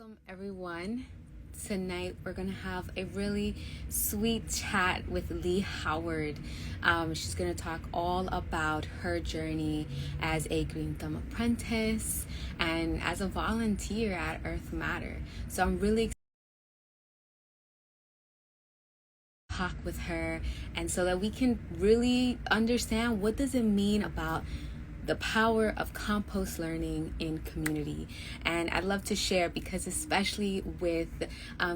Welcome, everyone. Tonight, we're going to have a really sweet chat with Leigh Howard. She's going to talk all about her journey as a Green Thumb apprentice and as a volunteer at Earth Matter. So, I'm really excited to talk with her and so that we can really understand what does it mean about the power of compost learning in community. And I'd love to share because especially with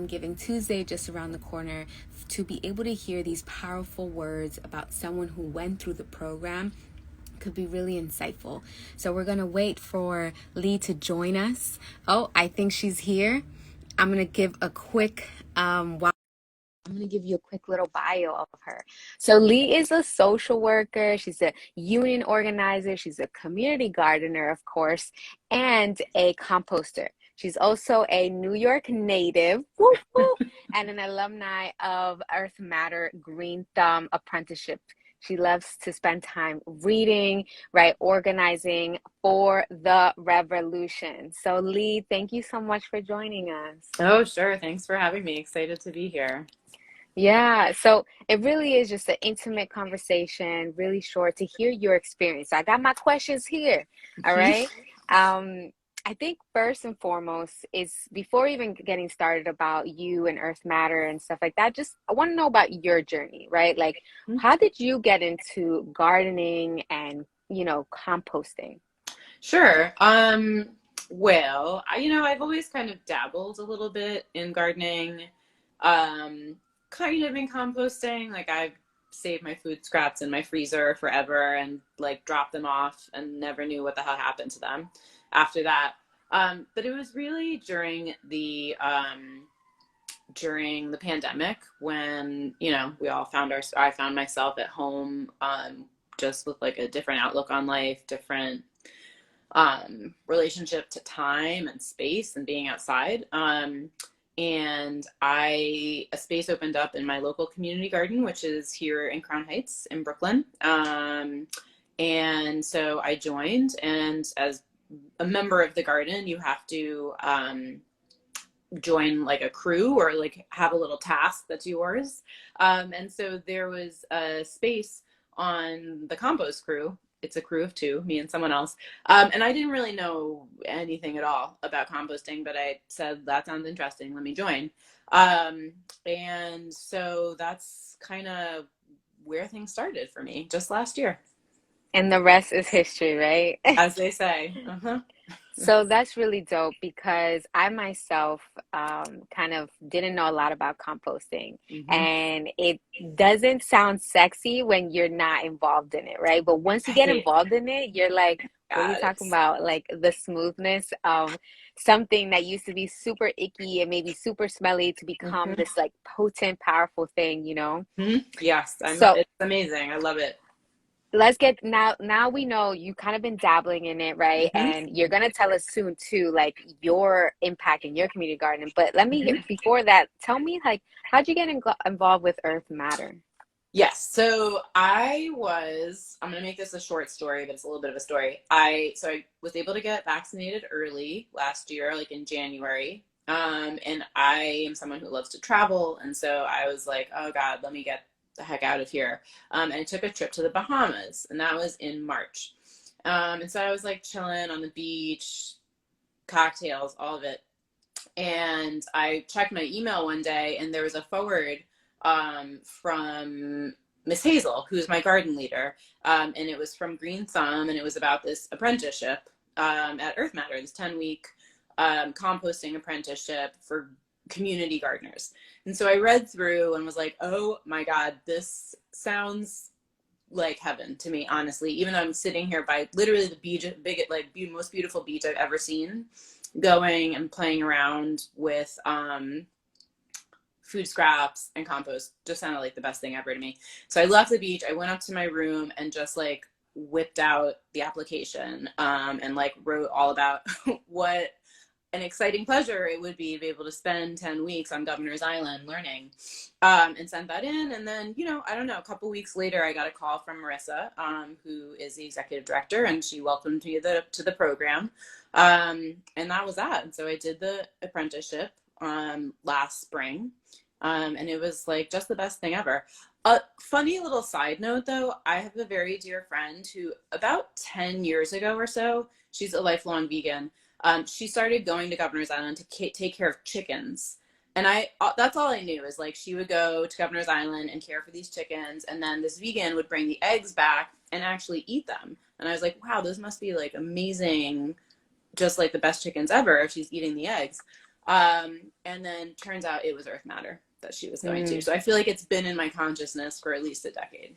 Giving Tuesday just around the corner, to be able to hear these powerful words about someone who went through the program could be really insightful. So we're going to wait for Leigh to join us. Oh, I think she's here. I'm going to give a quick I'm going to give you a quick little bio of her. So Leigh is a social worker. She's a union organizer. She's a community gardener, of course, and a composter. She's also a New York native whoop, whoop, and an alumni of Earth Matter Green Thumb apprenticeship. She loves to spend time reading, right, organizing for the revolution. So Leigh, thank you so much for joining us. Oh, sure. Thanks for having me. Excited to be here. Yeah, so it really is just an intimate conversation, really short to hear your experience. I got my questions here. All right. Um, I think first and foremost is before even getting started about you and Earth Matter and stuff like that, just I want to know about your journey, right? Like, how did you get into gardening and, composting? Sure. I've always kind of dabbled a little bit in gardening, um, kind of in composting. Like I've saved my food scraps in my freezer forever and like dropped them off and never knew what the hell happened to them after that. But it was really during the pandemic when, I found myself at home, just with like a different outlook on life, different relationship to time and space and being outside. And a space opened up in my local community garden, which is here in Crown Heights in Brooklyn. And so I joined, and as a member of the garden, you have to join like a crew or like have a little task that's yours. And so there was a space on the compost crew. It's a crew of two, me and someone else. And I didn't really know anything at all about composting, but I said, that sounds interesting. Let me join. And so that's kind of where things started for me just last year. And the rest is history, right? As they say. Uh-huh. So that's really dope because I myself kind of didn't know a lot about composting, Mm-hmm. and it doesn't sound sexy when you're not involved in it, right? But once you get Right. involved in it, you're like, what are you talking Yes. about? Like the smoothness of something that used to be super icky and maybe super smelly to become Mm-hmm. this like potent, powerful thing, you know? Mm-hmm. Yes, So it's amazing. I love it. let's get now we know you kind of been dabbling in it, right? Mm-hmm. And you're gonna tell us soon too, like your impact in your community garden. But let me hear Mm-hmm. before that, tell me like how'd you get involved with Earth Matter? Yes. So I'm going to make this a short story, but it's a little bit of a story. I was able to get vaccinated early last year, like in January. And I am someone who loves to travel. And so I was like, oh God, let me get the heck out of here. And I took a trip to the Bahamas, and that was in March. And so I was like chilling on the beach, cocktails, all of it. And I checked my email one day, and there was a forward from Miss Hazel, who's my garden leader, and it was from Green Thumb, and it was about this apprenticeship at Earth Matter, this 10-week composting apprenticeship for community gardeners. And so I read through and was like, oh my God, this sounds like heaven to me, honestly. Even though I'm sitting here by literally the beach, most beautiful beach I've ever seen, going and playing around with food scraps and compost just sounded like the best thing ever to me. So I left the beach, I went up to my room and just like whipped out the application and like wrote all about what an exciting pleasure it would be able to spend 10 weeks on Governor's Island learning, and sent that in. And then, I don't know, a couple weeks later, I got a call from Marissa, who is the executive director, and she welcomed me to the program. And that was that. And so I did the apprenticeship last spring. And it was like just the best thing ever. A funny little side note, though, I have a very dear friend who about 10 years ago or so, she's a lifelong vegan. She started going to Governor's Island to take care of chickens. And that's all I knew is like she would go to Governor's Island and care for these chickens. And then this vegan would bring the eggs back and actually eat them. And I was like, wow, those must be like amazing, just like the best chickens ever if she's eating the eggs. And then turns out it was Earth Matter that she was going to. So I feel like it's been in my consciousness for at least a decade.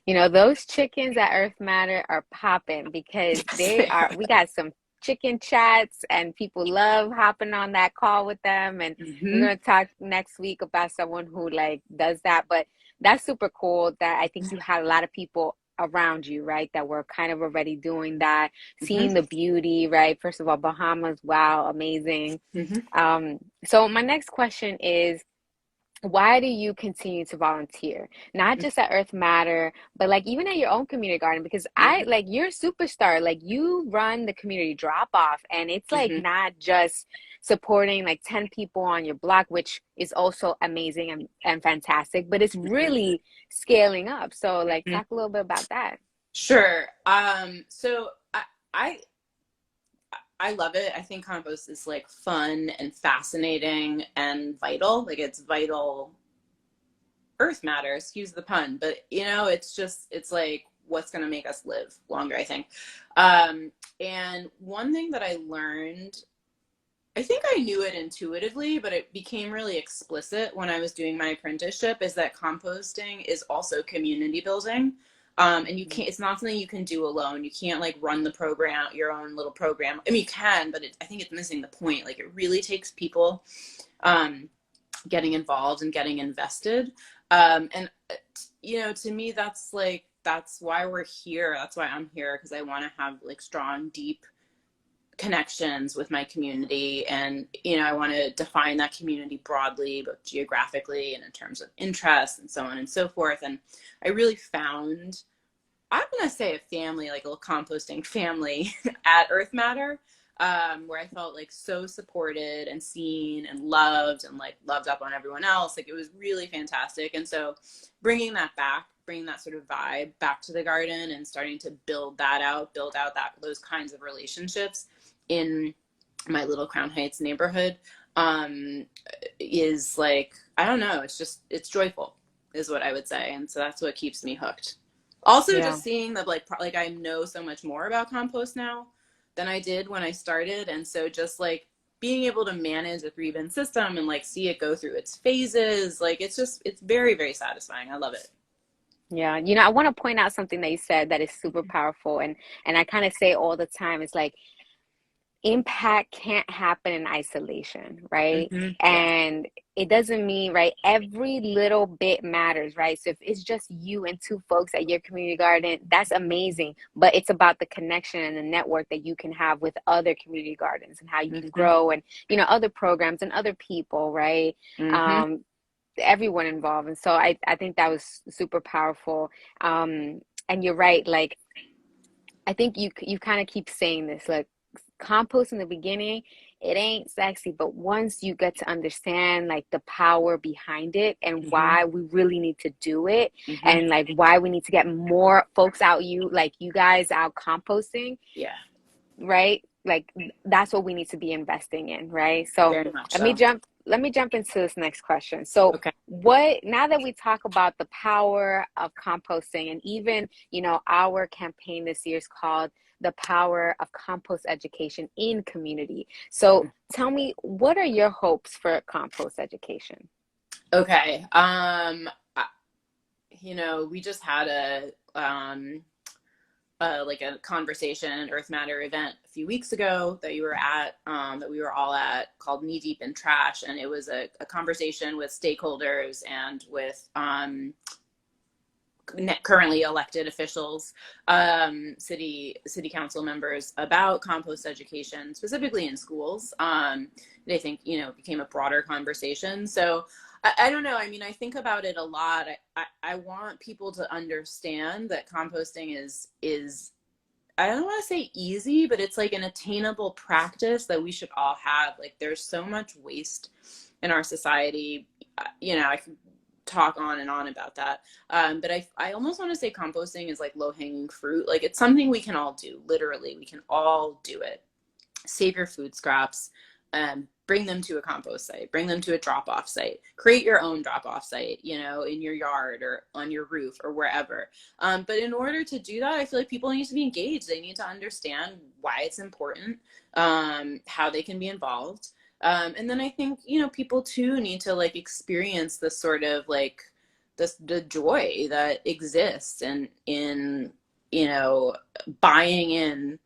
Those chickens at Earth Matter are popping because we got some chicken chats and people love hopping on that call with them. And we're going to talk next week about someone who like does that. But that's super cool that I think you had a lot of people around you, right, that were kind of already doing that, seeing the beauty, right? First of all, Bahamas, wow, amazing. So my next question is, why do you continue to volunteer? Not just at Earth Matter, but like even at your own community garden, because you're a superstar. Like you run the community drop off, and it's like not just supporting like 10 people on your block, which is also amazing and fantastic, but it's really scaling up. So like talk a little bit about that. Sure. So I love it. I think compost is like fun and fascinating and vital. Like it's vital Earth Matter, excuse the pun, but it's like what's going to make us live longer, I think. And one thing that I learned, I think I knew it intuitively, but it became really explicit when I was doing my apprenticeship, is that composting is also community building. And you can't, it's not something you can do alone. You can't like run the program, your own little program. I mean, you can, but I think it's missing the point. Like it really takes people, getting involved and getting invested. And to me, that's why we're here. That's why I'm here. 'Cause I want to have like strong, deep connections with my community. And, I want to define that community broadly, both geographically and in terms of interests and so on and so forth. And I really found, I'm going to say a family, like a little composting family at Earth Matter, where I felt like so supported and seen and loved up on everyone else. Like it was really fantastic. And so bringing that sort of vibe back to the garden and starting to build out those kinds of relationships in my little Crown Heights neighborhood, is like, I don't know, it's joyful is what I would say. And so that's what keeps me hooked. Also, just seeing that like I know so much more about compost now than I did when I started. And so just like being able to manage a 3-bin system and like see it go through its phases, like it's very, very satisfying. I love it. Yeah. I want to point out something that you said that is super powerful. And I kind of say all the time, it's like, impact can't happen in isolation, right? And it doesn't mean, right, every little bit matters, right? So if it's just you and 2 folks at your community garden, that's amazing. But it's about the connection and the network that you can have with other community gardens and how you can grow and, other programs and other people, right? Everyone involved. And so I think that was super powerful. And you're right. Like, I think you kind of keep saying this, like, compost in the beginning, it ain't sexy, but once you get to understand like the power behind it and why we really need to do it, and like why we need to get more folks out, you guys out composting, right? Like that's what we need to be investing in, right? So let me jump into this next question. So now that we talk about the power of composting, and even our campaign this year is called The Power of Compost Education in Community. So tell me, what are your hopes for compost education? Okay. We just had a conversation, an Earth Matter event a few weeks ago that we were all at, called Knee Deep in Trash. And it was a conversation with stakeholders and with currently elected officials, city council members, about compost education, specifically in schools. They think, became a broader conversation. So I don't know. I mean, I think about it a lot. I want people to understand that composting is I don't want to say easy, but it's like an attainable practice that we should all have. Like, there's so much waste in our society. I could talk on and on about that. But I almost want to say composting is like low hanging fruit. Like, it's something we can all do. Literally, we can all do it. Save your food scraps, bring them to a compost site, bring them to a drop-off site, create your own drop-off site, in your yard or on your roof or wherever. But in order to do that, I feel like people need to be engaged. They need to understand why it's important, how they can be involved. And then I think, people too need to like experience this sort of like the joy that exists in buying in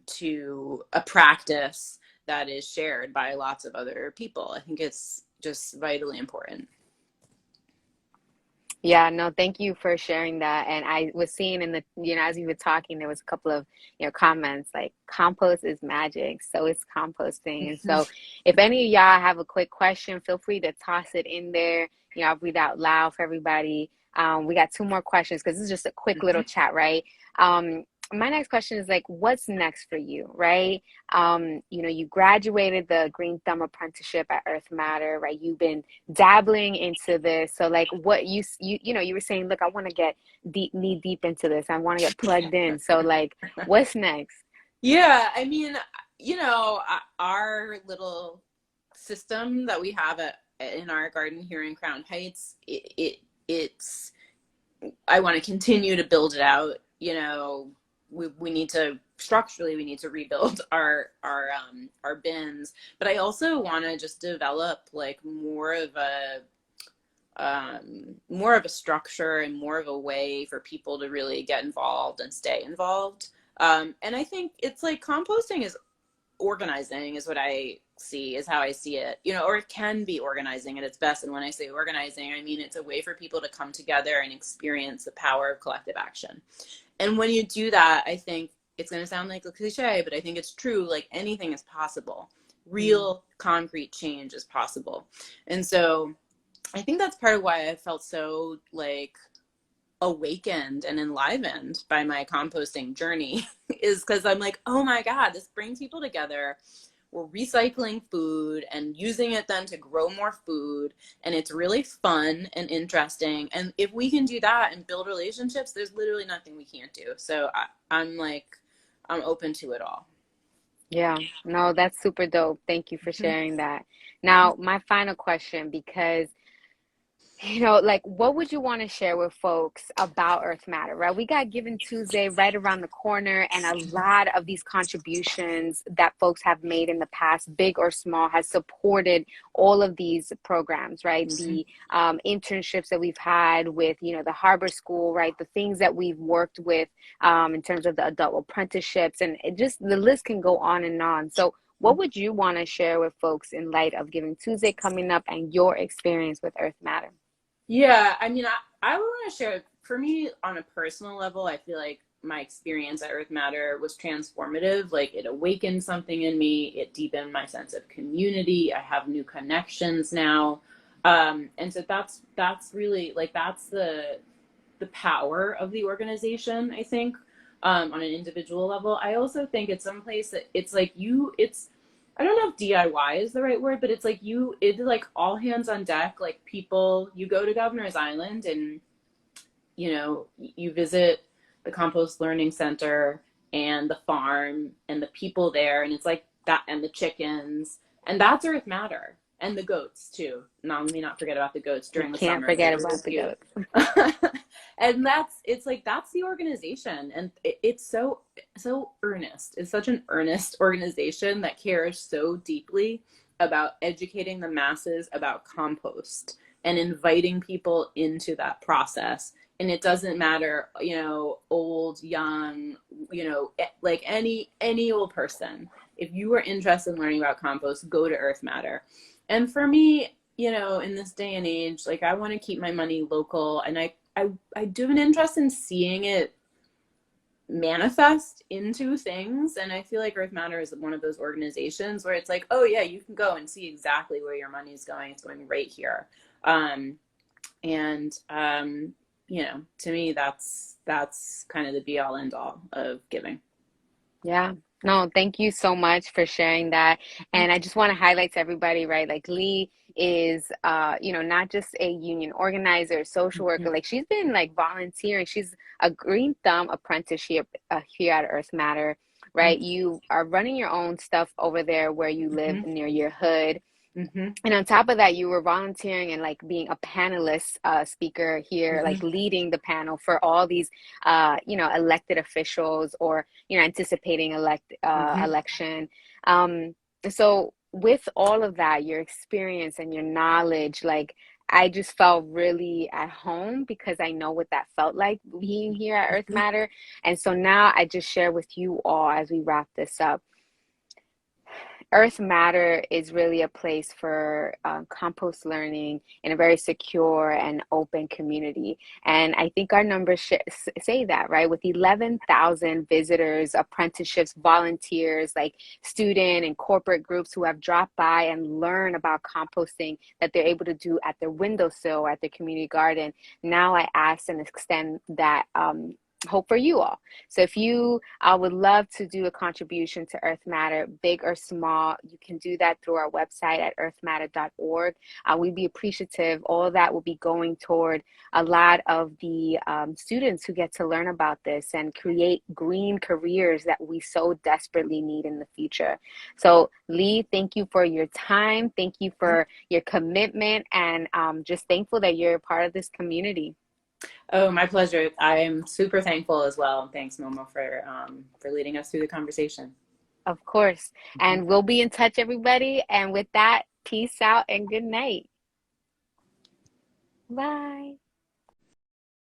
to a practice that is shared by lots of other people. I think it's just vitally important. Yeah, no, thank you for sharing that. And I was seeing in the, as you were talking, there was a couple of, comments like compost is magic, so is composting. And so if any of y'all have a quick question, feel free to toss it in there. I'll read out loud for everybody. We got two more questions because this is just a quick little chat, right? My next question is like, what's next for you, right? You graduated the Green Thumb apprenticeship at Earth Matter, right? You've been dabbling into this. So like what you were saying, look, I want to get knee deep into this. I want to get plugged in. So like, what's next? Yeah, I mean, our little system that we have in our garden here in Crown Heights, it's I want to continue to build it out. We need to structurally, we need to rebuild our bins, but I also want to just develop like more of a structure and more of a way for people to really get involved and stay involved. And I think it's like composting is organizing, is what I see, is how I see it, or it can be organizing at its best. And when I say organizing, I mean it's a way for people to come together and experience the power of collective action. And when you do that, I think it's going to sound like a cliche, but I think it's true. Like, anything is possible. Real concrete change is possible. And so I think that's part of why I felt so like awakened and enlivened by my composting journey is because I'm like, oh my God, this brings people together. We're recycling food and using it then to grow more food. And it's really fun and interesting. And if we can do that and build relationships, there's literally nothing we can't do. So I'm open to it all. Yeah, no, that's super dope. Thank you for sharing that. Now, my final question, because like, what would you want to share with folks about Earth Matter, right? We got Giving Tuesday right around the corner, and a lot of these contributions that folks have made in the past, big or small, has supported all of these programs, right? The internships that we've had with, the Harbor School, right? The things that we've worked with in terms of the adult apprenticeships, and it just, the list can go on and on. So what would you want to share with folks in light of Giving Tuesday coming up and your experience with Earth Matter? Yeah, I mean, I want to share, for me, on a personal level, I feel like my experience at Earth Matter was transformative. Like, it awakened something in me. It deepened my sense of community. I have new connections now. And so that's really, like, that's the power of the organization, I think, on an individual level. I also think it's someplace that it's like I don't know if DIY is the right word, but it's like all hands on deck. Like, people, you go to Governor's Island and, you visit the Compost Learning Center and the farm and the people there. And it's like that, and the chickens, and that's Earth Matter. And the goats too. Let me not forget about the goats during the summer. Can't forget about the goats. And that's the organization, and it's so earnest. It's such an earnest organization that cares so deeply about educating the masses about compost and inviting people into that process. And it doesn't matter, old, young, like any old person. If you are interested in learning about compost, go to Earth Matter. And for me, in this day and age, like, I want to keep my money local, and I do have an interest in seeing it manifest into things. And I feel like Earth Matter is one of those organizations where it's like, oh yeah, you can go and see exactly where your money is going. It's going right here. Um, and you know, to me, that's kind of the be all end all of giving. Yeah. No, thank you so much for sharing that. And I just want to highlight to everybody, right? Like Leigh is not just a union organizer, social Mm-hmm. worker. Like she's been like volunteering. She's a green thumb apprenticeship here at Earth Matter, right? You are running your own stuff over there where you live Mm-hmm. near your hood. Mm-hmm. And on top of that, you were volunteering and like being a panelist speaker here, Mm-hmm. like leading the panel for all these, elected officials or, anticipating Mm-hmm. election. Um, so with all of that, your experience and your knowledge, like I just felt really at home because I know what that felt like being here at Earth Mm-hmm. Matter. And so now I just share with you all as we wrap this up. Earth Matter is really a place for compost learning in a very secure and open community. And I think our numbers say that, right? With 11,000 visitors, apprenticeships, volunteers, like student and corporate groups who have dropped by and learn about composting that they're able to do at their windowsill or at their community garden. Now I ask and extend that hope for you all. So if you would love to do a contribution to Earth Matter, big or small, you can do that through our website at earthmatter.org. We'd be appreciative. All of that will be going toward a lot of the students who get to learn about this and create green careers that we so desperately need in the future. So Leigh, thank you for your time. Thank you for your commitment, and just thankful that you're a part of this community. Oh, my pleasure. I am super thankful as well. And thanks, Momo, for leading us through the conversation. Of course. Mhm. And we'll be in touch, everybody. And with that, peace out and good night. Bye.